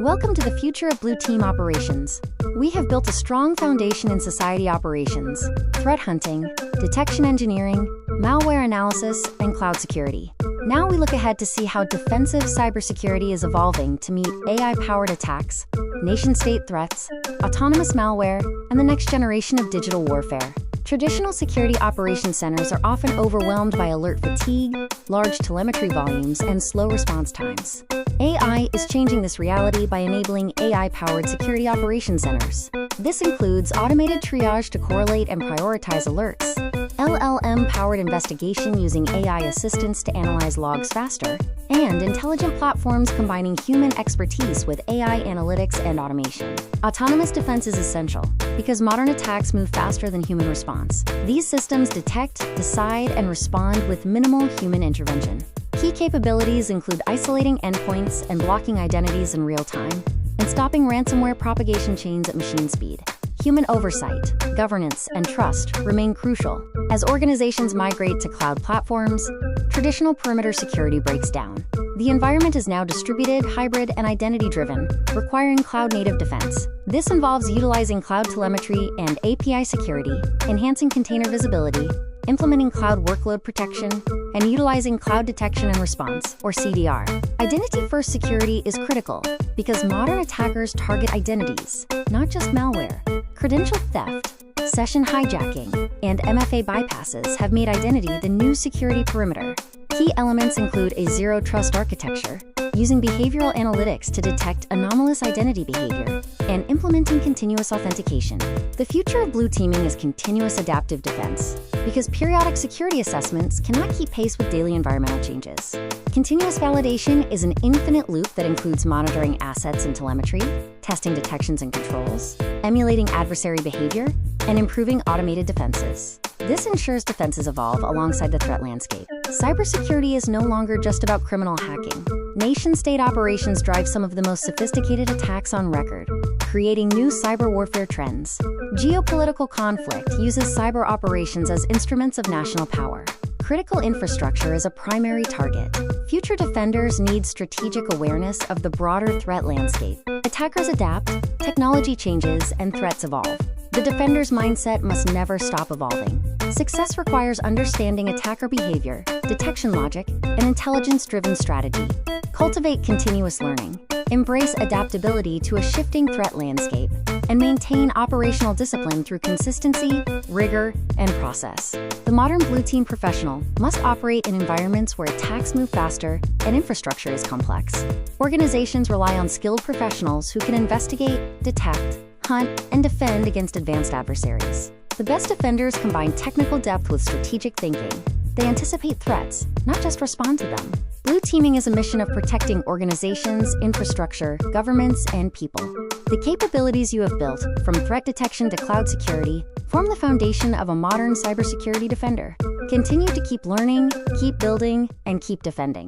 Welcome to the future of Blue Team operations. We have built a strong foundation in society operations, threat hunting, detection engineering, malware analysis, and cloud security. Now we look ahead to see how defensive cybersecurity is evolving to meet AI-powered attacks, nation-state threats, autonomous malware, and the next generation of digital warfare. Traditional security operations centers are often overwhelmed by alert fatigue, large telemetry volumes, and slow response times. AI is changing this reality by enabling AI-powered security operations centers. This includes automated triage to correlate and prioritize alerts, LLM-powered investigation using AI assistance to analyze logs faster, and intelligent platforms combining human expertise with AI analytics and automation. Autonomous defense is essential because modern attacks move faster than human response. These systems detect, decide, and respond with minimal human intervention. Key capabilities include isolating endpoints and blocking identities in real time, and stopping ransomware propagation chains at machine speed. Human oversight, governance, and trust remain crucial. As organizations migrate to cloud platforms, traditional perimeter security breaks down. The environment is now distributed, hybrid, and identity-driven, requiring cloud-native defense. This involves utilizing cloud telemetry and API security, enhancing container visibility, implementing cloud workload protection, and utilizing cloud detection and response, or CDR. Identity-first security is critical because modern attackers target identities, not just malware. Credential theft, session hijacking, and MFA bypasses have made identity the new security perimeter. Key elements include a zero-trust architecture, using behavioral analytics to detect anomalous identity behavior, and implementing continuous authentication. The future of blue teaming is continuous adaptive defense, because periodic security assessments cannot keep pace with daily environmental changes. Continuous validation is an infinite loop that includes monitoring assets and telemetry, testing detections and controls, emulating adversary behavior, and improving automated defenses. This ensures defenses evolve alongside the threat landscape. Cybersecurity is no longer just about criminal hacking. Nation-state operations drive some of the most sophisticated attacks on record, creating new cyber warfare trends. Geopolitical conflict uses cyber operations as instruments of national power. Critical infrastructure is a primary target. Future defenders need strategic awareness of the broader threat landscape. Attackers adapt, technology changes, and threats evolve. The defender's mindset must never stop evolving. Success requires understanding attacker behavior, detection logic, and intelligence-driven strategy. Cultivate continuous learning, embrace adaptability to a shifting threat landscape, and maintain operational discipline through consistency, rigor, and process. The modern blue team professional must operate in environments where attacks move faster and infrastructure is complex. Organizations rely on skilled professionals who can investigate, detect, hunt, and defend against advanced adversaries. The best defenders combine technical depth with strategic thinking. They anticipate threats, not just respond to them. Blue teaming is a mission of protecting organizations, infrastructure, governments, and people. The capabilities you have built, from threat detection to cloud security, form the foundation of a modern cybersecurity defender. Continue to keep learning, keep building, and keep defending.